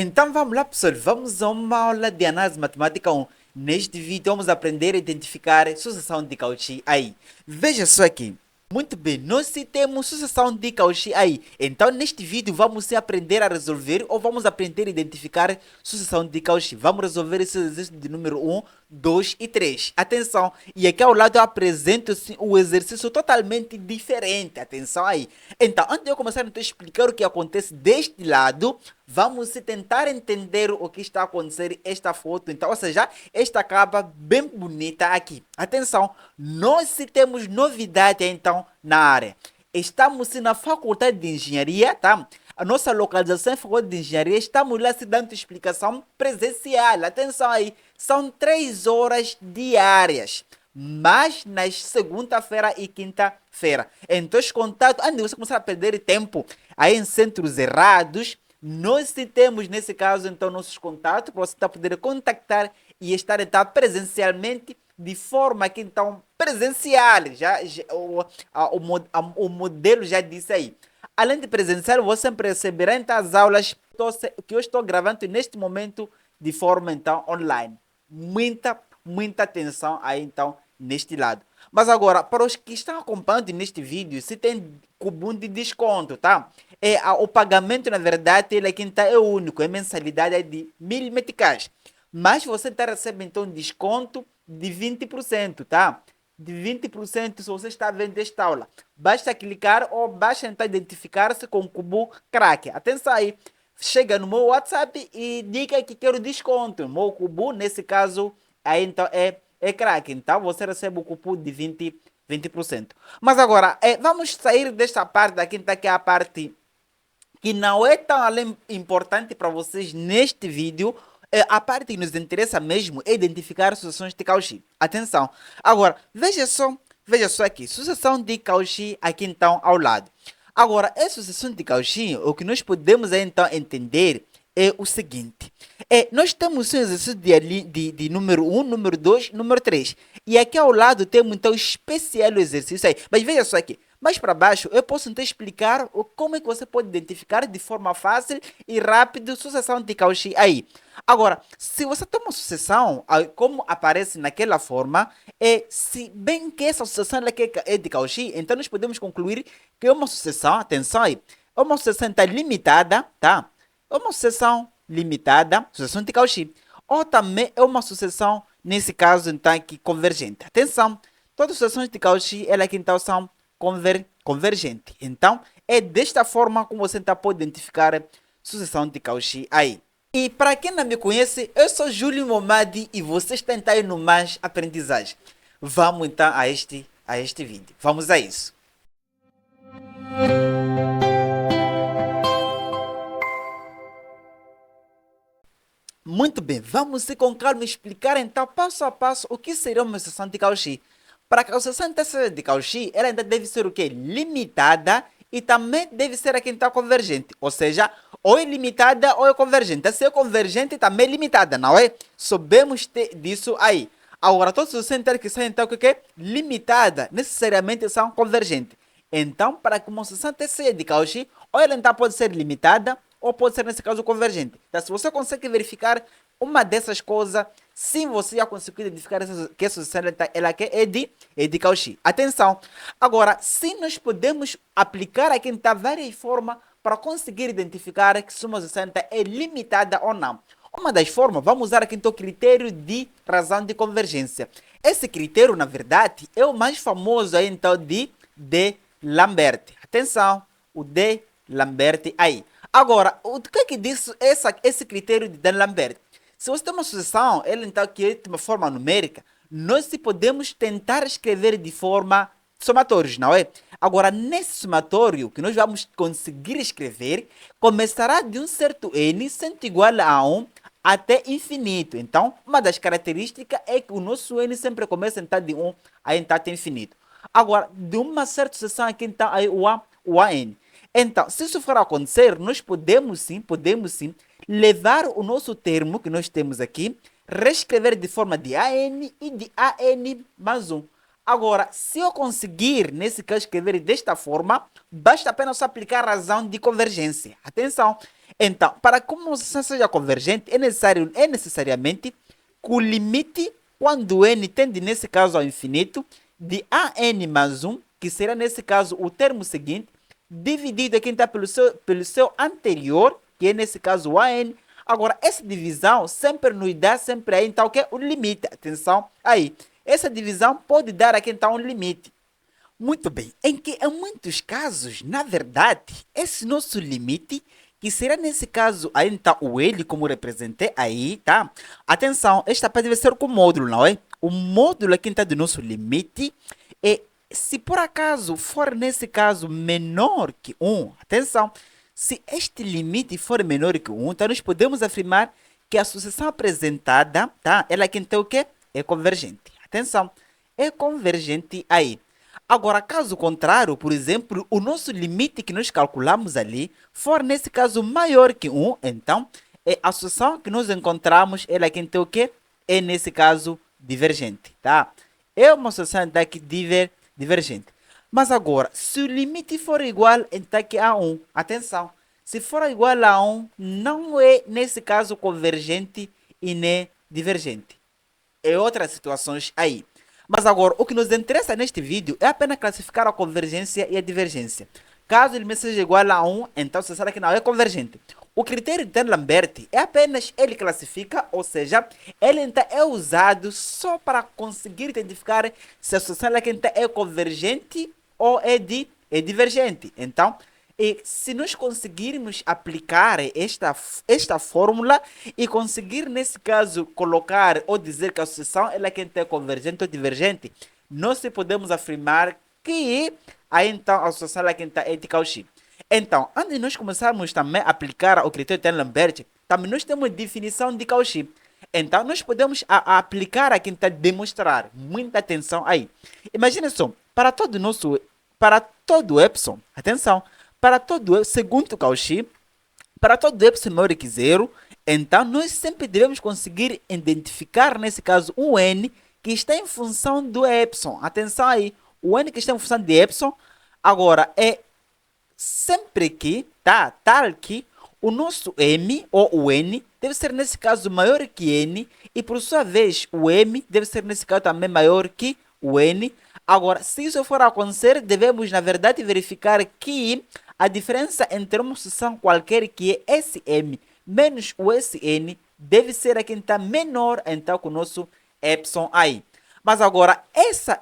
Então vamos lá, pessoal. Vamos a uma aula de análise matemática 1. Neste vídeo vamos aprender a identificar sucessão de Cauchy aí. Veja só aqui. Muito bem, nós temos sucessão de Cauchy aí. Então neste vídeo vamos aprender a resolver ou vamos aprender a identificar sucessão de Cauchy. Vamos resolver esse exercício de número 1, 2 e 3. Atenção, e aqui ao lado eu apresento o exercício totalmente diferente. Atenção aí. Então, antes de eu começar a explicar o que acontece deste lado, vamos tentar entender o que está a acontecer esta foto. Então, ou seja, esta capa bem bonita aqui. Atenção, nós temos novidade então na área. Estamos na faculdade de engenharia, tá? A nossa localização é faculdade de engenharia. Estamos lá se dando explicação presencial. Atenção aí, são 3 horas diárias, mas nas segunda-feira e quinta-feira. Então, os contatos, antes de você começar a perder tempo aí em centros errados, nós temos nesse caso então nossos contatos para você poder contactar e estar então presencialmente de forma que então presencial, o modelo já disse aí. Além de presencial, você sempre receberá então as aulas que eu estou gravando neste momento de forma então online. Muita atenção aí então neste lado. Mas agora, para os que estão acompanhando neste vídeo, se tem cupom de desconto, tá? O pagamento, na verdade, ele aqui é único, a mensalidade é de 1000 meticais. Mas você está recebendo então desconto de 20%, tá? De 20% se você está vendo esta aula. Basta clicar ou basta então identificar-se com o cupom crack. Atenção aí, chega no meu WhatsApp e diga que quero desconto. Meu cupom, nesse caso, aí então é crack. Então você recebe o cupom de 20%. Mas agora, vamos sair desta parte daqui, então, que é a parte que não é tão importante para vocês neste vídeo. A parte que nos interessa mesmo é identificar sucessões de Cauchy. Atenção. Agora, veja só aqui. Sucessão de Cauchy aqui então ao lado. Agora, a sucessão de Cauchy, o que nós podemos então entender é o seguinte. Nós temos um exercício de número 1, número 2, número 3. E aqui ao lado temos então especial exercício aí. Mas veja só aqui. Mais para baixo, eu posso então explicar como é que você pode identificar de forma fácil e rápida sucessão de Cauchy aí. Agora, se você tem uma sucessão, como aparece naquela forma, se bem que essa sucessão é de Cauchy, então nós podemos concluir que é uma sucessão, atenção aí, é uma sucessão tá, limitada, tá? É uma sucessão limitada, sucessão de Cauchy. Ou também é uma sucessão, nesse caso, então, que convergente. Atenção, todas as sucessões de Cauchy, elas aqui então são convergente. Então, é desta forma como você então, pode identificar sucessão de Cauchy aí. E para quem não me conhece, eu sou Júlio Momadi e você está então aí no Mais Aprendizagem. Vamos então a este vídeo. Vamos a isso. Muito bem, vamos com calma explicar então passo a passo o que seria uma sucessão de Cauchy. Para que a sucessão de Cauchy, ela ainda deve ser o quê? Limitada e também deve ser aqui então convergente. Ou seja, ou é limitada ou é convergente. Se é convergente, também é limitada, não é? Sabemos disso aí. Agora, todos os centros que são então o que é limitada, necessariamente são convergentes. Então, para que uma sucessão seja de Cauchy, ou ela então pode ser limitada, ou pode ser, nesse caso, convergente. Então, se você consegue verificar uma dessas coisas, sim, você já conseguiu identificar que essa sucessão ela é de Cauchy. Atenção! Agora, sim, nós podemos aplicar aqui então várias formas para conseguir identificar que se uma sucessão é limitada ou não. Uma das formas, vamos usar aqui então o critério de razão de convergência. Esse critério, na verdade, é o mais famoso aí, então de Lambert. Atenção, o de Lambert aí. Agora, o que é que diz esse critério de Lambert? Se você tem uma sucessão, ela então que é de uma forma numérica, nós podemos tentar escrever de forma somatórios, não é? Agora, nesse somatório que nós vamos conseguir escrever, começará de um certo n sendo igual a 1 até infinito. Então, uma das características é que o nosso n sempre começa então de 1 a então até infinito. Agora, de uma certa sucessão aqui, então, aí o an. Então, se isso for acontecer, nós podemos sim levar o nosso termo que nós temos aqui, reescrever de forma de an e de an mais 1. Agora, se eu conseguir, nesse caso, escrever desta forma, basta apenas aplicar a razão de convergência. Atenção! Então, para que uma associação seja convergente, é necessariamente que o limite, quando n tende, nesse caso, ao infinito, de an mais 1, que será, nesse caso, o termo seguinte, dividido aqui, então, pelo seu anterior, que é, nesse caso, o an. Agora, essa divisão sempre nos dá sempre aí, então, o que é o limite. Atenção aí. Essa divisão pode dar aqui, então, um limite. Muito bem, em que em muitos casos, na verdade, esse nosso limite, que será nesse caso aí então o L, como representei aí, tá? Atenção, esta parte deve ser com módulo, não é? O módulo aqui está do nosso limite é, se por acaso for nesse caso menor que 1, atenção, se este limite for menor que 1, então nós podemos afirmar que a sucessão apresentada, tá? Ela aqui então o quê? É convergente. Atenção, é convergente aí. Agora, caso contrário, por exemplo, o nosso limite que nós calculamos ali for, nesse caso, maior que 1, então, a associação que nós encontramos, ela aqui então o quê? É, nesse caso, divergente, tá? É uma associação daqui divergente. Mas agora, se o limite for igual então aqui a 1, atenção, se for igual a 1, não é, nesse caso, convergente e nem divergente. É outras situações aí. Mas agora, o que nos interessa neste vídeo é apenas classificar a convergência e a divergência. Caso ele seja igual a 1, então você sabe que não é convergente. O critério de Lambert é apenas ele classifica, ou seja, ele então é usado só para conseguir identificar se a associação é convergente ou é divergente. Então, e se nós conseguirmos aplicar esta fórmula e conseguir, nesse caso, colocar ou dizer que a associação ela é convergente ou divergente, nós podemos afirmar que aí então a associação ela é de Cauchy. Então, antes de nós começarmos também a aplicar o critério de Lambert, também nós temos definição de Cauchy. Então, nós podemos aplicar aqui, então, demonstrar. Muita atenção aí. Imagina só, para todo epsilon, atenção, para todo, segundo Cauchy, para todo epsilon maior que zero, então nós sempre devemos conseguir identificar, nesse caso, um n que está em função do epsilon. Atenção aí, o n que está em função de epsilon, agora, é sempre que, tá, tal que o nosso m, ou o n, deve ser, nesse caso, maior que n, e por sua vez, o m deve ser, nesse caso, também maior que o n. Agora, se isso for acontecer, devemos, na verdade, verificar que a diferença entre uma sucessão qualquer que é Sm menos o Sn deve ser aqui, então, menor, então, com o nosso epsilon aí. Mas agora,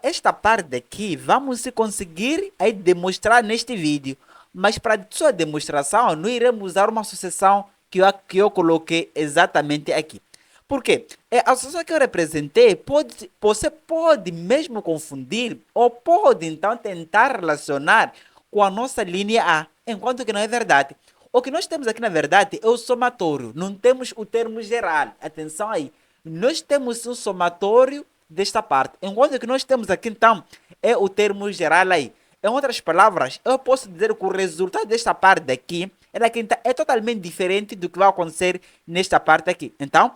esta parte aqui, vamos conseguir aí demonstrar neste vídeo. Mas para sua demonstração, não iremos usar uma sucessão que eu coloquei exatamente aqui. Por quê? A associação que eu representei, você pode mesmo confundir ou pode então tentar relacionar com a nossa linha A, enquanto que não é verdade. O que nós temos aqui, na verdade, é o somatório, não temos o termo geral. Atenção aí, nós temos um somatório desta parte, enquanto que nós temos aqui, então, é o termo geral aí. Em outras palavras, eu posso dizer que o resultado desta parte daqui é totalmente diferente do que vai acontecer nesta parte aqui. Então,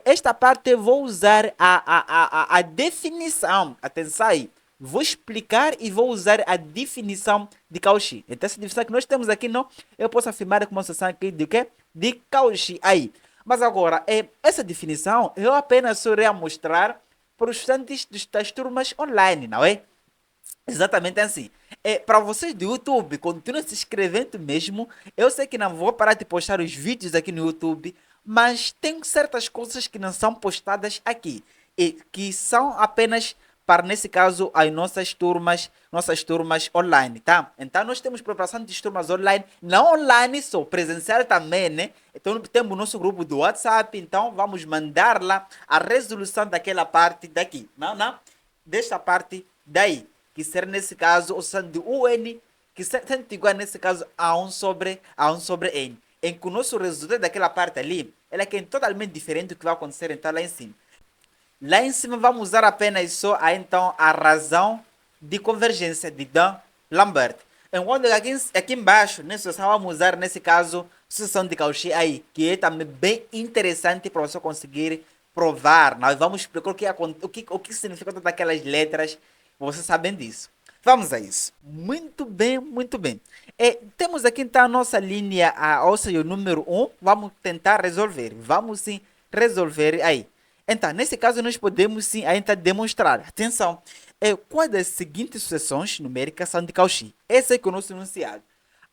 esta parte eu vou usar a definição. Atenção aí. Vou explicar e vou usar a definição de Cauchy. Então, essa definição que nós temos aqui, não, eu posso afirmar com uma associação aqui de quê? De Cauchy aí. Mas agora, essa definição eu apenas só irei mostrar para os estudantes das turmas online, não é? Exatamente assim. Para vocês do YouTube, continuem se inscrevendo mesmo. Eu sei que não vou parar de postar os vídeos aqui no YouTube, mas tem certas coisas que não são postadas aqui e que são apenas para, nesse caso, as nossas turmas online, tá? Então nós temos preparação de turmas online, não online só, presencial também, né? Então temos o nosso grupo do WhatsApp, então vamos mandar lá a resolução daquela parte daqui, não, desta parte daí, que será nesse caso o som de UN, que será igual nesse caso a 1 sobre N, em que o nosso resultado daquela parte ali, ela é totalmente diferente do que vai acontecer então lá em cima. Lá em cima vamos usar apenas só então a razão de convergência de Dan Lambert. Enquanto aqui embaixo, nessa vamos usar nesse caso sucessão de Cauchy aí, que é também bem interessante para você conseguir provar. Nós vamos explicar o que significa todas aquelas letras, vocês sabem disso. Vamos a isso. Muito bem, muito bem. Temos aqui então a nossa linha, ou seja, o número 1, vamos tentar resolver. Vamos sim resolver aí. Então, nesse caso, nós podemos sim ainda demonstrar. Atenção, quais das seguintes sucessões numéricas são de Cauchy? Esse é o nosso enunciado.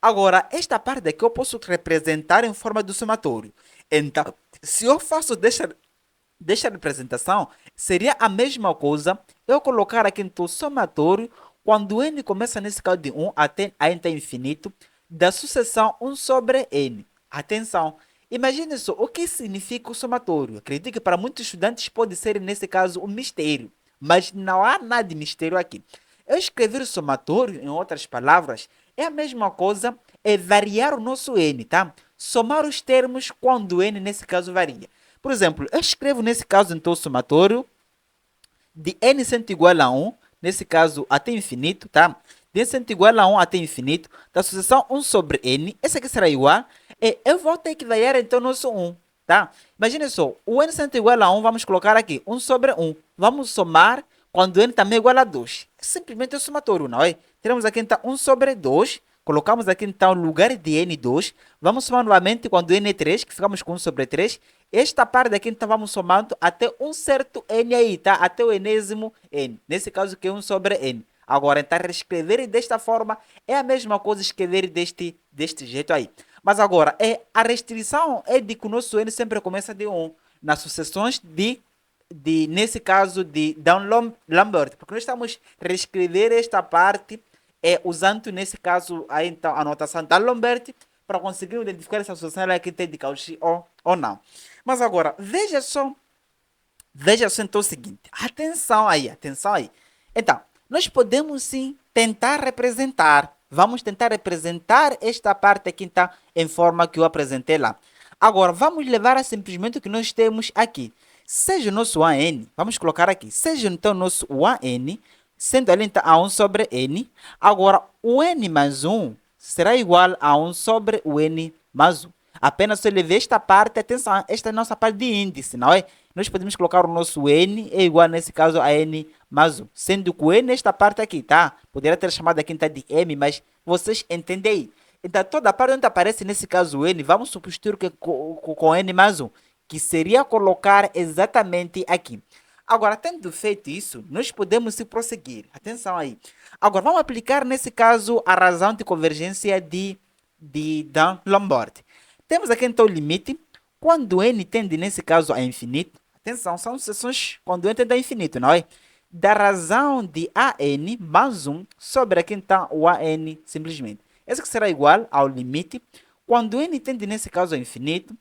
Agora, esta parte aqui eu posso representar em forma do somatório. Então, se eu faço desta representação, seria a mesma coisa eu colocar aqui no somatório, quando n começa nesse caso de 1 até infinito, da sucessão 1 sobre n. Atenção, imagine só o que significa o somatório. Acredito que para muitos estudantes pode ser, nesse caso, um mistério, mas não há nada de mistério aqui. Eu escrever o somatório, em outras palavras, é a mesma coisa, é variar o nosso n, tá? Somar os termos quando o n, nesse caso, varia. Por exemplo, eu escrevo nesse caso, então, o somatório de n sendo igual a 1, nesse caso até infinito, tá? De n sendo igual a 1 até infinito, da sucessão 1 sobre n, esse aqui será igual, e eu vou ter que variar então nosso 1, tá? Imagine só, o n sendo igual a 1, vamos colocar aqui 1 sobre 1. Vamos somar quando n também é igual a 2. É simplesmente o somatório, não é? Teremos aqui então 1 sobre 2, colocamos aqui então no lugar de n2, vamos somar novamente quando n é 3, que ficamos com 1 sobre 3. Esta parte daqui então vamos somando até um certo n aí, tá? Até o enésimo n. Nesse caso que é 1 sobre n. Agora, então, reescrever desta forma é a mesma coisa escrever deste jeito aí. Mas agora, a restrição é de que o nosso n sempre começa de 1. Nas sucessões nesse caso, de Dan-Lambert. Porque nós estamos reescrever esta parte usando, nesse caso, aí, então, a notação Dan-Lambert para conseguir identificar essa sucessão aqui tem de Cauchy ou não. Mas agora, veja só então o seguinte, atenção aí. Então, nós podemos sim tentar representar, vamos tentar representar esta parte aqui então, em forma que eu apresentei lá. Agora, vamos levar a simplesmente o que nós temos aqui. Seja o nosso AN, vamos colocar aqui, seja então o nosso AN, sendo ali então a 1 sobre n. Agora, o n mais 1 será igual a 1 sobre o n mais 1. Apenas se eu levar esta parte, atenção, esta é a nossa parte de índice, não é? Nós podemos colocar o nosso n é igual, nesse caso, a n mais 1. Sendo que o n, esta parte aqui, tá? Poderia ter chamado aqui então de m, mas vocês entendem aí. Então, toda a parte onde aparece, nesse caso, o n, vamos substituir com n mais 1, que seria colocar exatamente aqui. Agora, tendo feito isso, nós podemos se prosseguir. Atenção aí. Agora, vamos aplicar, nesse caso, a razão de convergência de Dan-Lambert. Temos aqui, então, o limite. Quando n tende, nesse caso, a infinito. Atenção, são sucessões quando n tende a infinito, não é? Da razão de an mais 1 sobre aqui, então, o an simplesmente. Esse que será igual ao limite. Quando n tende, nesse caso, a infinito.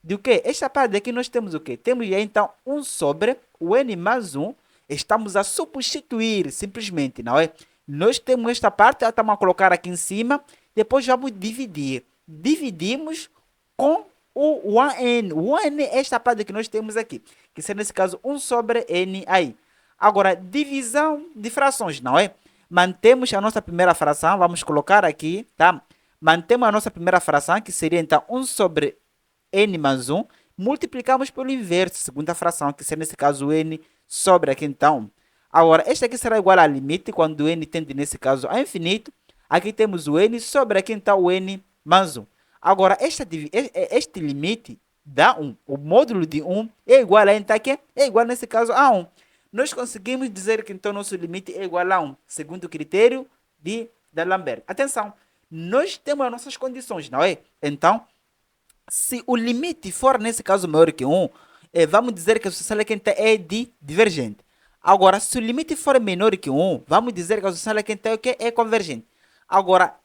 De o quê? Esta parte aqui nós temos o quê? Temos aí, então, 1 sobre o n mais 1. Estamos a substituir simplesmente, não é? Nós temos esta parte, estamos a colocar aqui em cima. Depois vamos dividir. Dividimos com o AN. O AN é esta parte que nós temos aqui. Que será, nesse caso, 1 sobre n aí. Agora, divisão de frações, não é? Mantemos a nossa primeira fração. Vamos colocar aqui, tá? Mantemos a nossa primeira fração, que seria, então, 1 sobre n mais 1, multiplicamos pelo inverso, segunda fração, que será nesse caso n sobre aqui então. Agora, este aqui será igual a limite, quando n tende nesse caso a infinito. Aqui temos o n sobre aqui então o n mais 1. Agora, este limite dá 1. O módulo de 1 é igual a então aqui, é igual nesse caso a 1. Nós conseguimos dizer que então nosso limite é igual a 1, segundo o critério de Dan-Lambert. Atenção, nós temos as nossas condições, não é? Então, se o limite for, nesse caso, maior que 1, vamos dizer que a sucessão aqui é divergente. Agora, se o limite for menor que 1, vamos dizer que a sucessão aqui é convergente. Agora,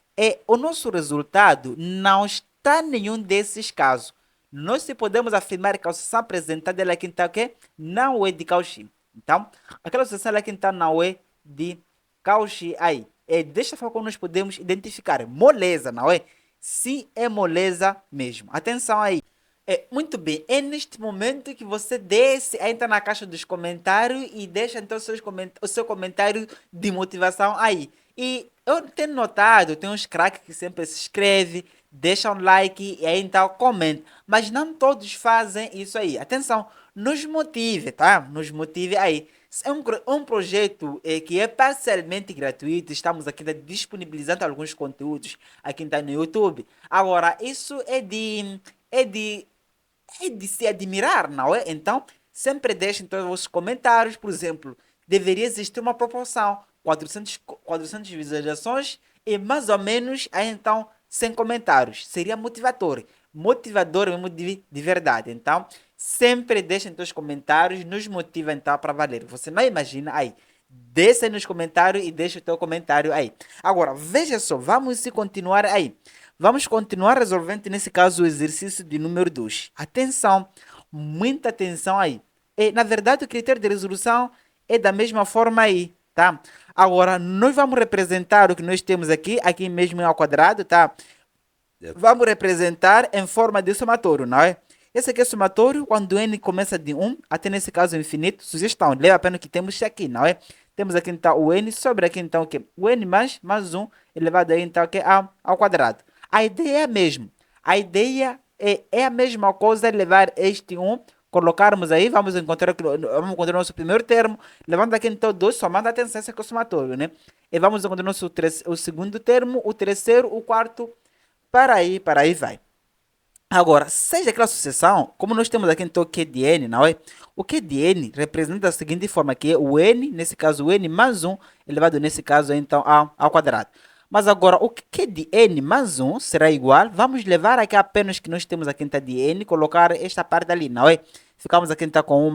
o nosso resultado não está em nenhum desses casos. Nós se podemos afirmar que a sucessão apresentada aqui não é de Cauchy. Então, aquela sucessão aqui não é de Cauchy aí. É desta forma que nós podemos identificar. Moleza, não é? Se é moleza mesmo. Atenção aí. Muito bem, é neste momento que você desce, entra na caixa dos comentários e deixa então o seu comentário de motivação aí. E eu tenho notado, tem uns craques que sempre se inscrevem, deixam um like e aí então comenta. Mas não todos fazem isso aí. Atenção, nos motive, tá? Nos motive aí. É um projeto que é parcialmente gratuito. Estamos aqui disponibilizando alguns conteúdos aqui tá no YouTube. Agora, isso é de, é de se admirar, não é? Então, sempre deixem todos os comentários, por exemplo, deveria existir uma proporção, 400 visualizações e mais ou menos, aí então, 100 comentários. Seria motivador mesmo de verdade. Então, sempre deixem seus comentários, nos motiva então para valer. Você não imagina aí. Desce aí nos comentários e deixa o teu comentário aí. Agora, veja só, vamos se continuar aí. Vamos continuar resolvendo, nesse caso, o exercício de número 2. Atenção, muita atenção aí. E, na verdade, o critério de resolução é da mesma forma aí, tá? Agora, nós vamos representar o que nós temos aqui mesmo ao quadrado, tá? Vamos representar em forma de somatório, não é? Esse aqui é somatório quando n começa de 1 até nesse caso infinito. Sugestão, leva a pena que temos isso aqui, não é? Temos aqui então o n sobre aqui então o que? O n mais 1 elevado aí então o que? Ao quadrado. A ideia é a mesma. A ideia é a mesma coisa, levar este 1, colocarmos aí, vamos encontrar o nosso primeiro termo, levando aqui então 2, somando, atenção, esse aqui é o somatório, né? E vamos encontrar o segundo termo, o terceiro, o quarto, para aí vai. Agora, seja aquela sucessão, como nós temos aqui então o Q de n, não é? O Q de n representa da seguinte forma, que é o n, nesse caso o n mais 1, elevado nesse caso então ao quadrado. Mas agora, o Q de n mais 1 será igual, vamos levar aqui apenas que nós temos aqui então de n, colocar esta parte ali, não é? Ficamos aqui então com 1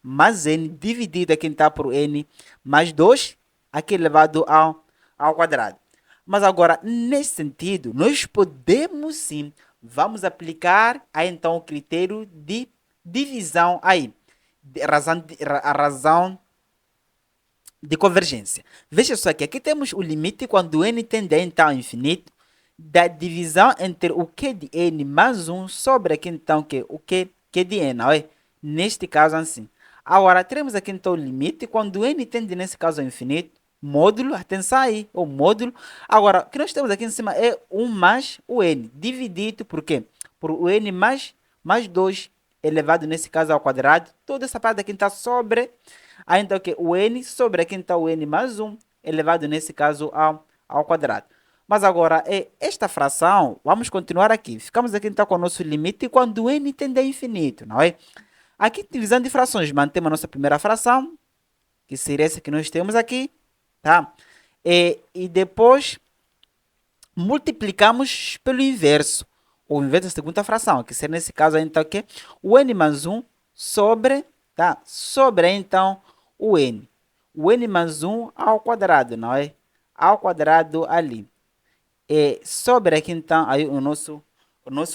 mais n, dividido aqui então por n mais 2, aqui elevado ao quadrado. Mas agora, nesse sentido, nós podemos sim, vamos aplicar aí então o critério de divisão aí, a razão de convergência. Veja só que aqui temos o limite quando n tende a então ao infinito, da divisão entre o Q de n mais 1 sobre aqui então o Q de n, não é? Neste caso assim. Agora, teremos aqui então o limite quando n tende nesse caso ao infinito, módulo, atenção aí, o módulo. Agora, o que nós temos aqui em cima é 1 mais o n, dividido por quê? Por o n mais 2 elevado nesse caso ao quadrado. Toda essa parte aqui está sobre, aí então que o n sobre aqui está o n mais 1 elevado nesse caso ao quadrado. Mas agora, esta fração, vamos continuar aqui. Ficamos aqui então com o nosso limite quando o n tende a infinito, não é? Aqui, divisão de frações, mantemos a nossa primeira fração, que seria essa que nós temos aqui, tá? E depois multiplicamos pelo inverso, o inverso da segunda fração, que seria nesse caso então que o n mais 1 sobre, tá? Sobre então o n mais 1 ao quadrado, não é? Ao quadrado ali. E sobre aqui então aí o nosso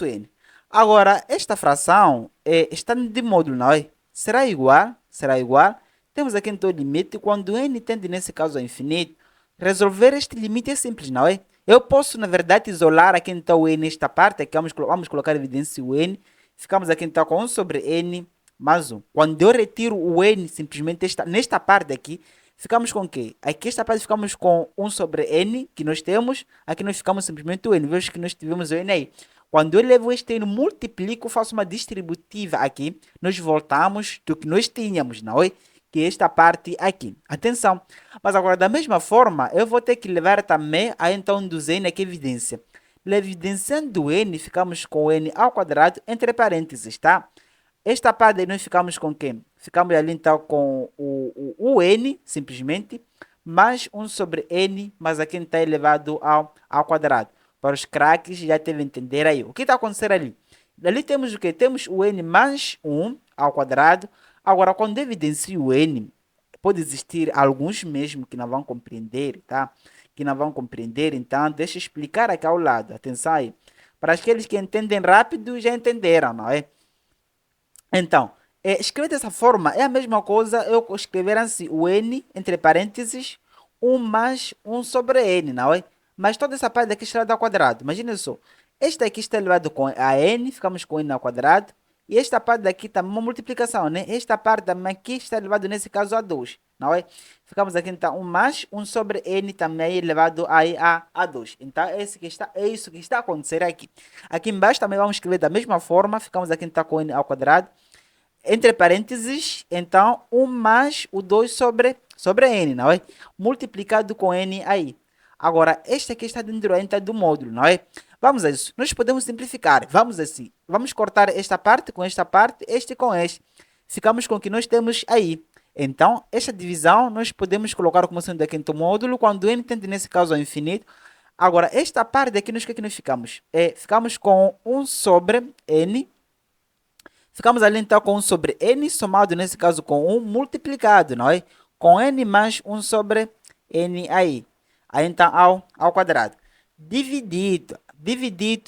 n. Agora, esta fração está de módulo, não é? Será igual, será igual. Temos aqui então o limite, quando n tende nesse caso ao infinito, resolver este limite é simples, não é? Eu posso, na verdade, isolar aqui então o n nesta parte, aqui vamos colocar em evidência o n, ficamos aqui então com 1 sobre n mais 1. Quando eu retiro o n, simplesmente nesta parte aqui, ficamos com o quê? Aqui esta parte ficamos com 1 sobre n, que nós temos, aqui nós ficamos simplesmente o n, veja que nós tivemos o n aí. Quando eu levo este n, multiplico, faço uma distributiva aqui, nós voltamos do que nós tínhamos, não é? Que é esta parte aqui. Atenção! Mas agora, da mesma forma, eu vou ter que levar também a então do n aqui evidência. Evidenciando o n, ficamos com o n ao quadrado entre parênteses, tá? Esta parte aí nós ficamos com quem? Ficamos ali então com o n, simplesmente, mais 1 sobre n, mas aqui está elevado ao quadrado. Para os craques, já devem entender aí. O que está acontecendo ali? Ali temos o quê? Temos o n mais 1 ao quadrado. Agora, quando evidencio o n, pode existir alguns mesmo que não vão compreender, tá? Que não vão compreender, então deixa eu explicar aqui ao lado. Atenção aí. Para aqueles que entendem rápido, já entenderam, não é? Então, escrever dessa forma é a mesma coisa eu escrever assim, o n, entre parênteses, 1 mais 1 sobre n, não é? Mas toda essa parte aqui está elevada ao quadrado. Imagina só, este aqui está elevado com a n, ficamos com n ao quadrado. E esta parte daqui também é uma multiplicação, né? Esta parte também aqui está elevado nesse caso a 2, não é? Ficamos aqui então 1 mais 1 sobre n também elevado aí a 2. Então é isso que está acontecendo aqui. Aqui embaixo também vamos escrever da mesma forma. Ficamos aqui então com n ao quadrado. entre parênteses, então 1 mais o 2 sobre n, não é? Multiplicado com n aí. Agora, este aqui está dentro ainda do módulo, não é? Vamos a isso. Nós podemos simplificar. Vamos assim. Vamos cortar esta parte com esta parte, este com este. Ficamos com o que nós temos aí. Então, esta divisão nós podemos colocar como sendo aqui no módulo, quando n tende nesse caso ao infinito. Agora, esta parte aqui, o que é que nós ficamos? Ficamos com 1 sobre n. Ficamos ali então com 1 sobre n, somado nesse caso com 1, multiplicado, não é? Com n mais 1 sobre n aí. Aí então ao quadrado. Dividido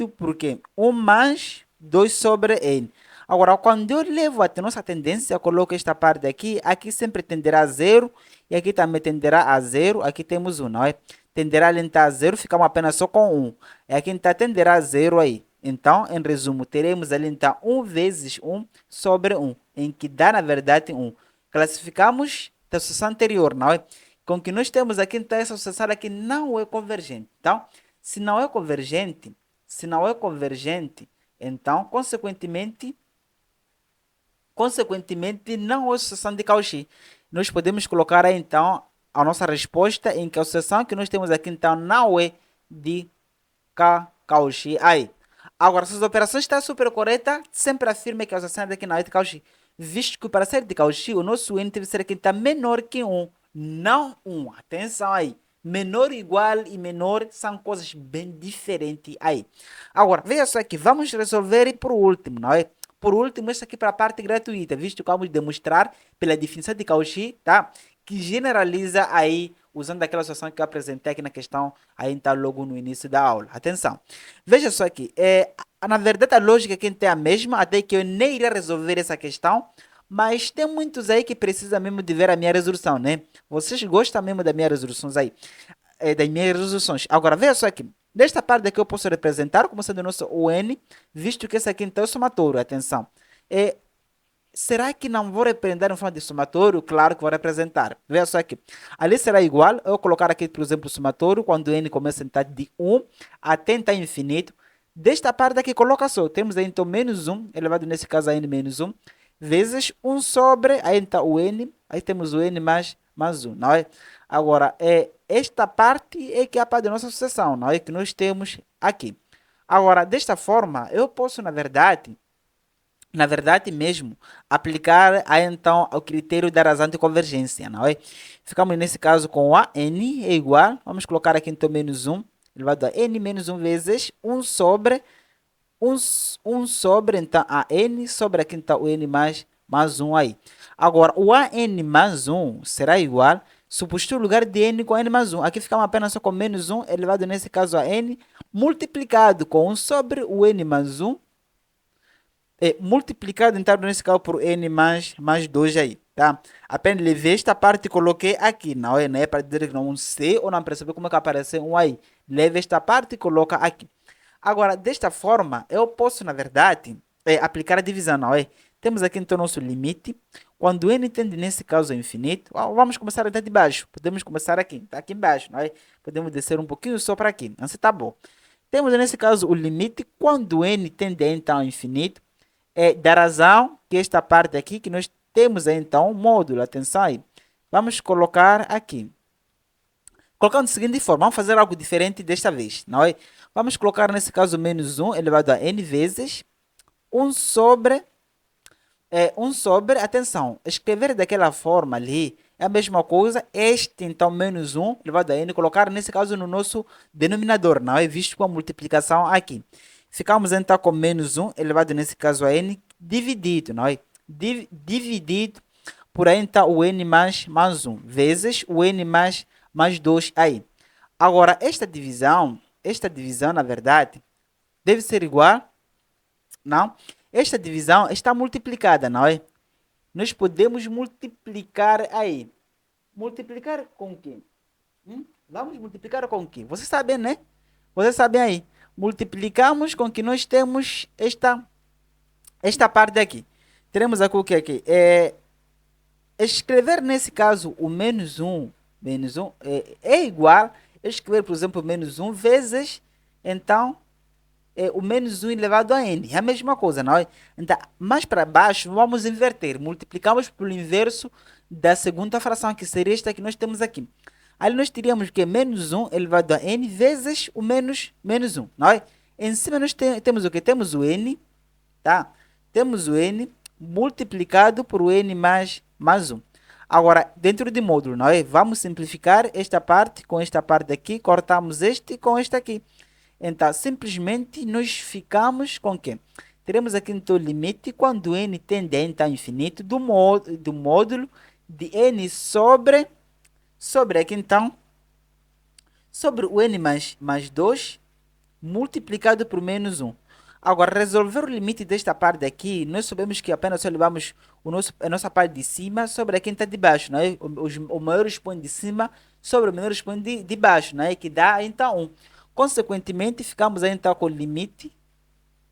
por quê? 1 mais 2 sobre n. Agora, quando eu levo a nossa tendência, eu coloco esta parte aqui, aqui sempre tenderá a 0, e aqui também tenderá a 0, aqui temos 1, não é? Tenderá então a 0, ficamos apenas só com 1. E aqui então tenderá a 0 aí. Então, em resumo, teremos ali então 1 vezes 1 sobre 1, em que dá, na verdade, 1. Classificamos da associação anterior, não é? Com que nós temos aqui, então, essa associação aqui não é convergente. Então, se não é convergente, então, consequentemente, não é associação de Cauchy. Nós podemos colocar aí, então, a nossa resposta em que a associação que nós temos aqui, então, não é de Cauchy. Aí. Agora, se as operações estão super corretas, sempre afirma que a associação daqui não é de Cauchy. Visto que para ser de Cauchy, o nosso n deve ser aqui está menor que 1. Não 1. Atenção aí. Menor, igual e menor são coisas bem diferentes aí. Agora, veja só aqui. Vamos resolver por último, não é? Por último, isso aqui para a parte gratuita, visto que vamos demonstrar pela definição de Cauchy, tá? Que generaliza aí, usando aquela situação que eu apresentei aqui na questão, aí está logo no início da aula. Atenção. Veja só aqui. Na verdade, a lógica aqui é a mesma, até que eu nem iria resolver essa questão, mas tem muitos aí que precisam mesmo de ver a minha resolução, né? Vocês gostam mesmo das minhas resoluções aí, das minhas resoluções. Agora, veja só aqui. Desta parte aqui eu posso representar como sendo o nosso UN, visto que esse aqui então é o somatório. Atenção. Será que não vou representar em forma de somatório? Claro que vou representar. Veja só aqui. Ali será igual, eu colocar aqui, por exemplo, o somatório, quando n começa a entrar de 1 até entrar infinito. Desta parte aqui, coloca só. Temos aí então menos 1, elevado nesse caso a n menos 1, vezes 1 sobre, aí está o n, aí temos o n mais 1, não é? Agora, esta parte é que é a parte da nossa sucessão, não é? Que nós temos aqui. Agora, desta forma, eu posso, na verdade mesmo, aplicar aí, então, o critério da razão de convergência, não é? Ficamos nesse caso com a n é igual, vamos colocar aqui então menos 1, elevado a n menos 1 vezes 1 sobre, então, a n sobre aqui então o n mais 1 aí. Agora, o a n mais 1 será igual, substituir o lugar de n com n mais 1. Aqui ficamos apenas só com menos 1, elevado nesse caso a n, multiplicado com 1 sobre o n mais 1, multiplicado então nesse caso por n mais 2 aí, tá? Apenas levei esta parte e coloquei aqui, não é para dizer que não um C ou não perceber como é que aparece um aí. Leve esta parte e coloca aqui. Agora, desta forma, eu posso, na verdade, aplicar a divisão, não é? Temos aqui então nosso limite. Quando n tende nesse caso ao infinito, vamos começar até de baixo. Podemos começar aqui, tá aqui embaixo, não é? Podemos descer um pouquinho só para aqui. Assim tá bom. Temos nesse caso o limite quando n tende então ao infinito. Da razão que esta parte aqui, que nós temos aí, então, um módulo, atenção aí. Vamos colocar aqui. Colocando da seguinte forma, vamos fazer algo diferente desta vez, não é? Vamos colocar, nesse caso, menos 1 elevado a n vezes 1 sobre, atenção, escrever daquela forma ali é a mesma coisa, este, então, menos 1 elevado a n, colocar, nesse caso, no nosso denominador, não é? Visto com a multiplicação aqui. Ficamos então com menos 1 elevado nesse caso a n dividido, não é? Dividido por aí então o n mais 1 vezes o n mais 2 aí. Agora, esta divisão na verdade, deve ser igual, não? Esta divisão está multiplicada, não é? Nós podemos multiplicar aí. Multiplicar com o quê? Vamos multiplicar com o quê? Vocês sabem, né? Vocês sabem aí. Multiplicamos com que nós temos esta parte aqui. Teremos aqui o que aqui? Escrever nesse caso o menos 1 é igual a escrever, por exemplo, menos 1 vezes, então, é o menos um elevado a n. É a mesma coisa, não é? Então, mais para baixo, vamos inverter. Multiplicamos pelo inverso da segunda fração, que seria esta que nós temos aqui. Aí nós teríamos que menos um elevado a n vezes o menos um, não é? Em cima nós temos o que? Temos o n, tá? Temos o n multiplicado por o n mais 1. Agora, dentro de módulo, não é? Vamos simplificar esta parte com esta parte aqui, cortamos este com este aqui. Então, simplesmente, nós ficamos com o quê? Teremos aqui, então, o limite quando n tende a infinito do módulo de n sobre aqui, então, sobre o n mais 2 multiplicado por menos 1. Agora, resolver o limite desta parte aqui, nós sabemos que apenas só levamos a nossa parte de cima sobre a quinta de baixo, não é? O maior expoente de cima sobre o menor expoente de baixo, não é? Que dá, então, 1. Consequentemente, ficamos aí, então, com o limite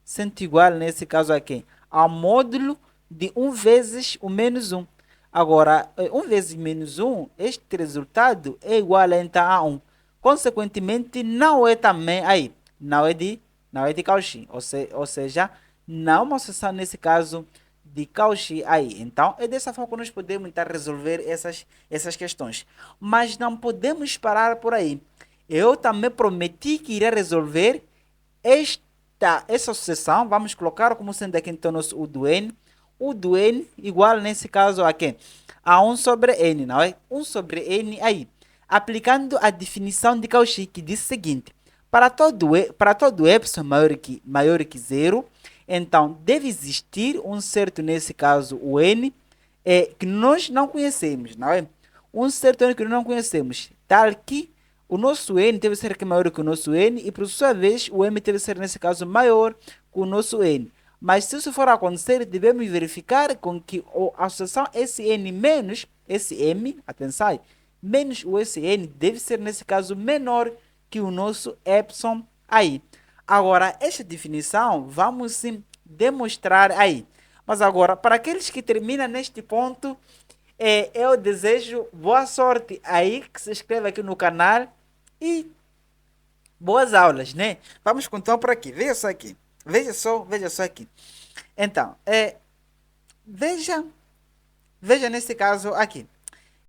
sendo igual, nesse caso aqui, ao módulo de 1 vezes o menos 1. Agora, 1 vezes menos 1, este resultado é igual, então, a 1. Consequentemente, não é também aí, não é de Cauchy, ou seja, não é uma sucessão nesse caso de Cauchy aí. Então, é dessa forma que nós podemos tentar resolver essas questões. Mas não podemos parar por aí. Eu também prometi que iria resolver essa sucessão. Vamos colocar como sendo aqui então nosso U do N. U do N igual nesse caso a quem? A 1 sobre N, não é? 1 sobre N aí. Aplicando a definição de Cauchy, que diz o seguinte: para todo epsilon maior que 0, então deve existir um certo, nesse caso, o n, que nós não conhecemos, não é? Um certo n que nós não conhecemos, tal que o nosso n deve ser maior que o nosso n e, por sua vez, o m deve ser, nesse caso, maior que o nosso n. Mas se isso for acontecer, devemos verificar com que a associação Sn menos Sm, atenção, menos o Sn deve ser, nesse caso, menor que o nosso epsilon aí. Agora, esta definição vamos sim demonstrar aí. Mas agora, para aqueles que terminam neste ponto, eu desejo boa sorte aí, que se inscreva aqui no canal e boas aulas, né? Vamos continuar por aqui. Veja só aqui. Veja só aqui. Então, veja nesse caso aqui.